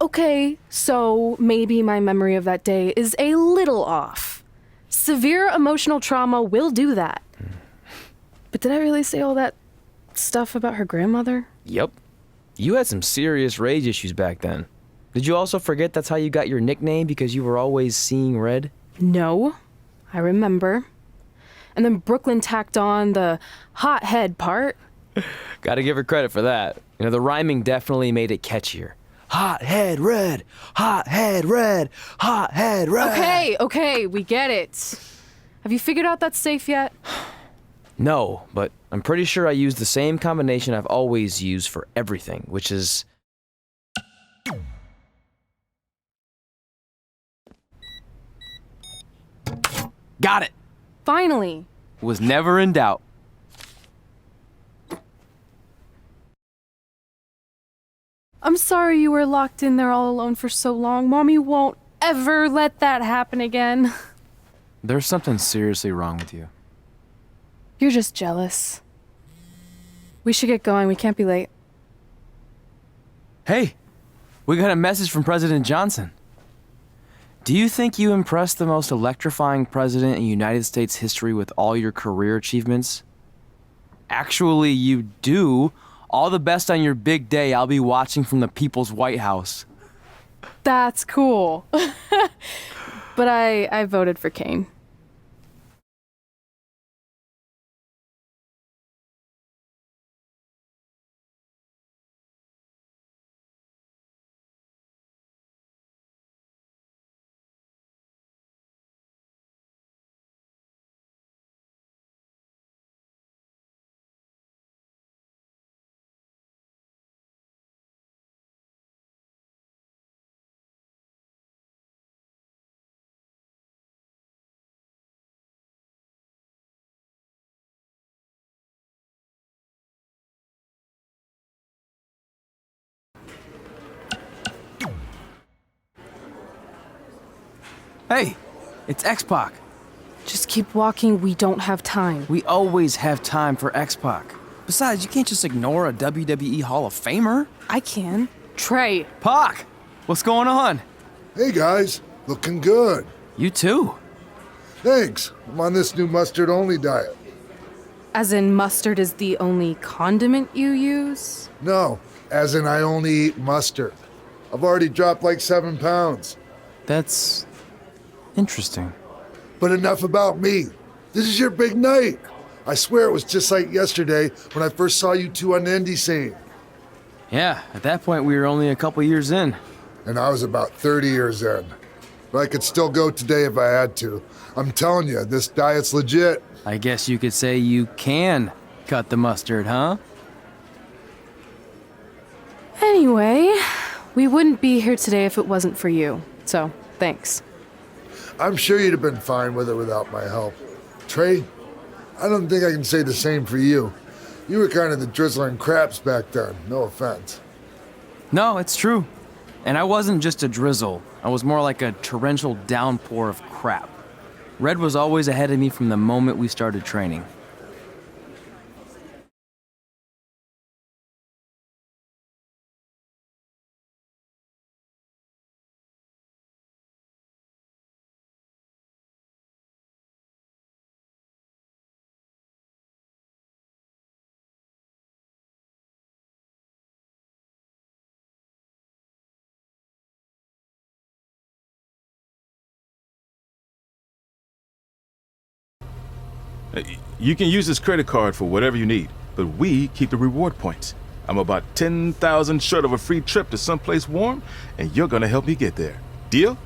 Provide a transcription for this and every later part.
Okay, so maybe my memory of that day is a little off. Severe emotional trauma will do that. But did I really say all that stuff about her grandmother? Yep. You had some serious rage issues back then. Did you also forget that's how you got your nickname because you were always seeing red? No, I remember. And then Brooklyn tacked on the hot head part. Gotta give her credit for that. You know, the rhyming definitely made it catchier. Hot head red, hot head red, hot head red. Okay, we get it. Have you figured out that safe yet? No, but I'm pretty sure I used the same combination I've always used for everything, which is... Got it! Finally. Was never in doubt. I'm sorry you were locked in there all alone for so long. Mommy won't ever let that happen again. There's something seriously wrong with you. You're just jealous. We should get going. We can't be late. Hey, we got a message from President Johnson. Do you think you impressed the most electrifying president in United States history with all your career achievements? Actually, you do. All the best on your big day. I'll be watching from the People's White House. That's cool. But I voted for Kane. Hey, it's X-Pac. Just keep walking. We don't have time. We always have time for X-Pac. Besides, you can't just ignore a WWE Hall of Famer. I can. Trey. Pac, what's going on? Hey guys, looking good. You too. Thanks. I'm on this new mustard-only diet. As in mustard is the only condiment you use? No, as in I only eat mustard. I've already dropped like 7 pounds. That's interesting. But enough about me. This is your big night. I swear it was just like yesterday when I first saw you two on the indie scene. Yeah, at that point we were only a couple years in. And I was about 30 years in. But I could still go today if I had to. I'm telling you, this diet's legit. I guess you could say you can cut the mustard, huh? Anyway, we wouldn't be here today if it wasn't for you. So, thanks. I'm sure you'd have been fine with it without my help. Trey, I don't think I can say the same for you. You were kind of the drizzling craps back then, no offense. No, it's true. And I wasn't just a drizzle. I was more like a torrential downpour of crap. Red was always ahead of me from the moment we started training. You can use this credit card for whatever you need, but we keep the reward points. I'm about 10,000 short of a free trip to someplace warm, and you're gonna help me get there. Deal?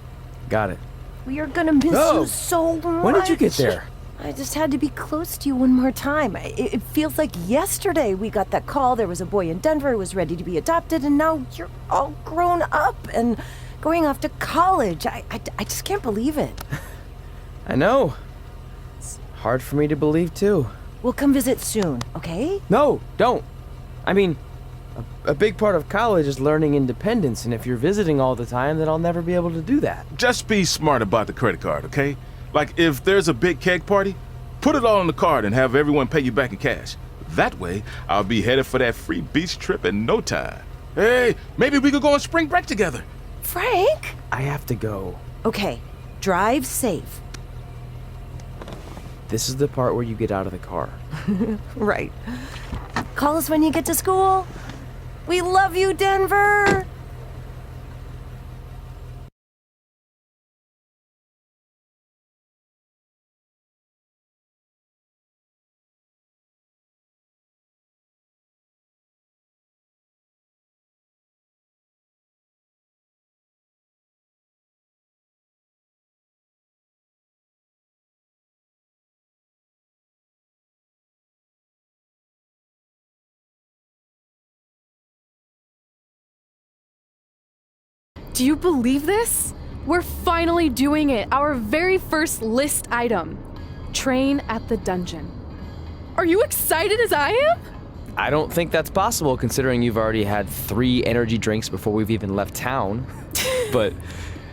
Got it. We are gonna miss you so much. When did you get there? I just had to be close to you one more time. It feels like yesterday we got that call. There was a boy in Denver who was ready to be adopted, and now you're all grown up, and going off to college. I just can't believe it. I know. It's hard for me to believe, too. We'll come visit soon, okay? No, don't. I mean, a big part of college is learning independence, and if you're visiting all the time, then I'll never be able to do that. Just be smart about the credit card, okay? Like, if there's a big keg party, put it all on the card and have everyone pay you back in cash. That way, I'll be headed for that free beach trip in no time. Hey, maybe we could go on spring break together. Frank? I have to go. Okay, drive safe. This is the part where you get out of the car. Right. Call us when you get to school. We love you, Denver! Do you believe this? We're finally doing it. Our very first list item. Train at the dungeon. Are you excited as I am? I don't think that's possible considering you've already had 3 energy drinks before we've even left town. But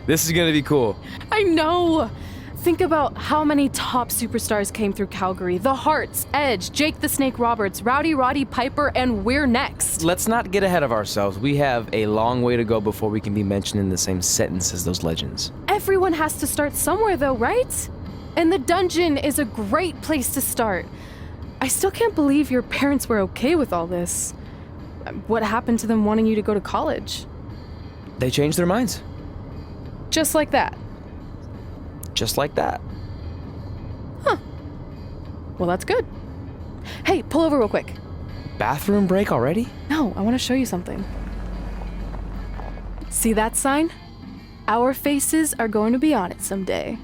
this is gonna be cool. I know. Think about how many top superstars came through Calgary. The Hearts, Edge, Jake the Snake Roberts, Rowdy Roddy Piper, and we're next. Let's not get ahead of ourselves. We have a long way to go before we can be mentioned in the same sentence as those legends. Everyone has to start somewhere though, right? And the dungeon is a great place to start. I still can't believe your parents were okay with all this. What happened to them wanting you to go to college? They changed their minds. Just like that. Just like that. Well, that's good. Hey, pull over real quick. Bathroom break already? No, I want to show you something. See that sign? Our faces are going to be on it someday.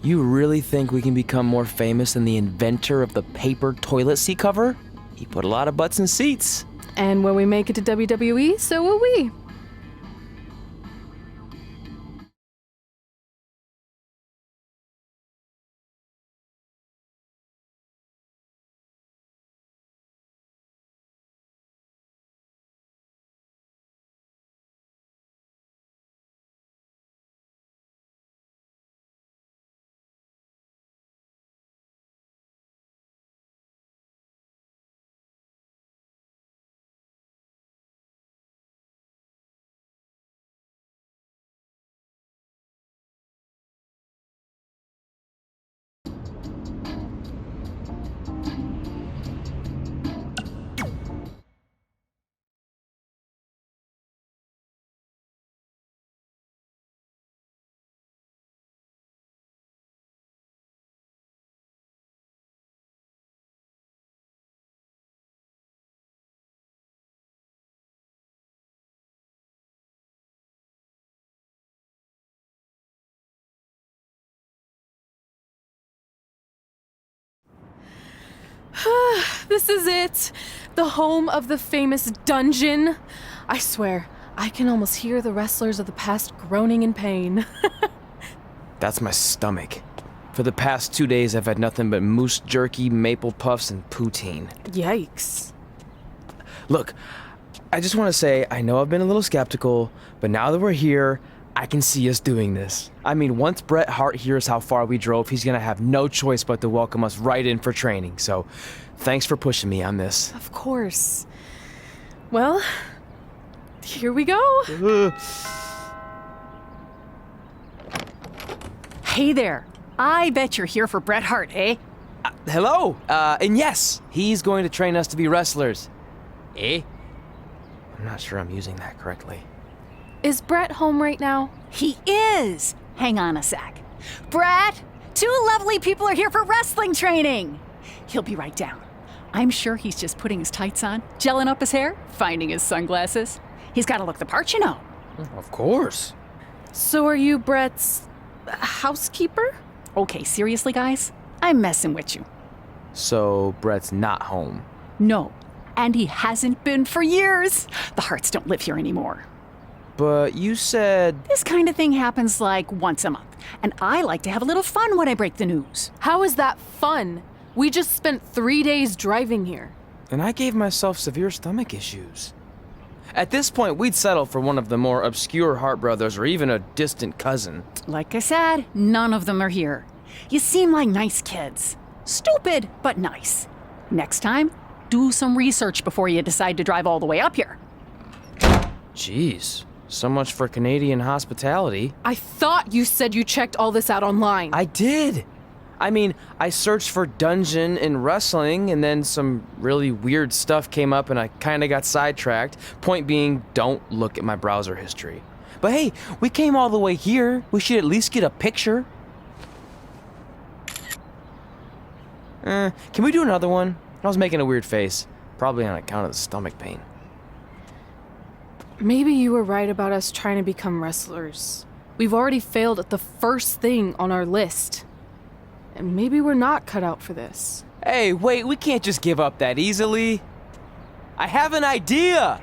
You really think we can become more famous than the inventor of the paper toilet seat cover? He put a lot of butts in seats. And when we make it to WWE, so will we. This is it. The home of the famous dungeon. I swear, I can almost hear the wrestlers of the past groaning in pain. That's my stomach. For the past 2 days, I've had nothing but moose jerky, maple puffs, and poutine. Yikes. Look, I just want to say, I know I've been a little skeptical, but now that we're here, I can see us doing this. I mean, once Bret Hart hears how far we drove, he's gonna have no choice but to welcome us right in for training. So, thanks for pushing me on this. Of course. Well, here we go. Hey there. I bet you're here for Bret Hart, eh? Hello, and yes, he's going to train us to be wrestlers. Eh? I'm not sure I'm using that correctly. Is Bret home right now? He is. Hang on a sec. Bret, 2 lovely people are here for wrestling training. He'll be right down. I'm sure he's just putting his tights on, gelling up his hair, finding his sunglasses. He's got to look the part, you know. Of course. So are you Bret's housekeeper? Okay, seriously, guys? I'm messing with you. So, Bret's not home. No, and he hasn't been for years. The Harts don't live here anymore. But you said... This kind of thing happens like once a month, and I like to have a little fun when I break the news. How is that fun? We just spent 3 days driving here. And I gave myself severe stomach issues. At this point, we'd settle for one of the more obscure Hart brothers or even a distant cousin. Like I said, none of them are here. You seem like nice kids. Stupid, but nice. Next time, do some research before you decide to drive all the way up here. Jeez, so much for Canadian hospitality. I thought you said you checked all this out online. I did. I mean, I searched for dungeon in wrestling, and then some really weird stuff came up, and I kind of got sidetracked. Point being, don't look at my browser history. But hey, we came all the way here. We should at least get a picture. Can we do another one? I was making a weird face, probably on account of the stomach pain. Maybe you were right about us trying to become wrestlers. We've already failed at the first thing on our list. And maybe we're not cut out for this. Hey, wait, we can't just give up that easily. I have an idea!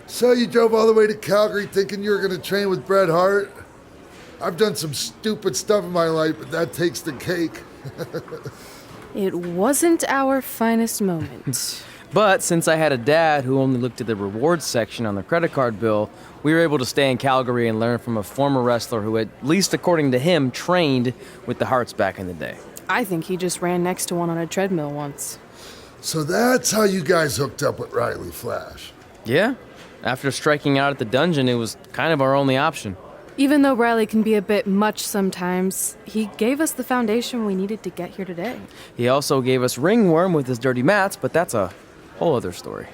So you drove all the way to Calgary thinking you were going to train with Bret Hart? I've done some stupid stuff in my life, but that takes the cake. It wasn't our finest moment. But since I had a dad who only looked at the rewards section on the credit card bill, we were able to stay in Calgary and learn from a former wrestler who, at least according to him, trained with the Harts back in the day. I think he just ran next to one on a treadmill once. So that's how you guys hooked up with Riley Flash. Yeah? After striking out at the dungeon, it was kind of our only option. Even though Riley can be a bit much sometimes, he gave us the foundation we needed to get here today. He also gave us ringworm with his dirty mats, but that's a whole other story.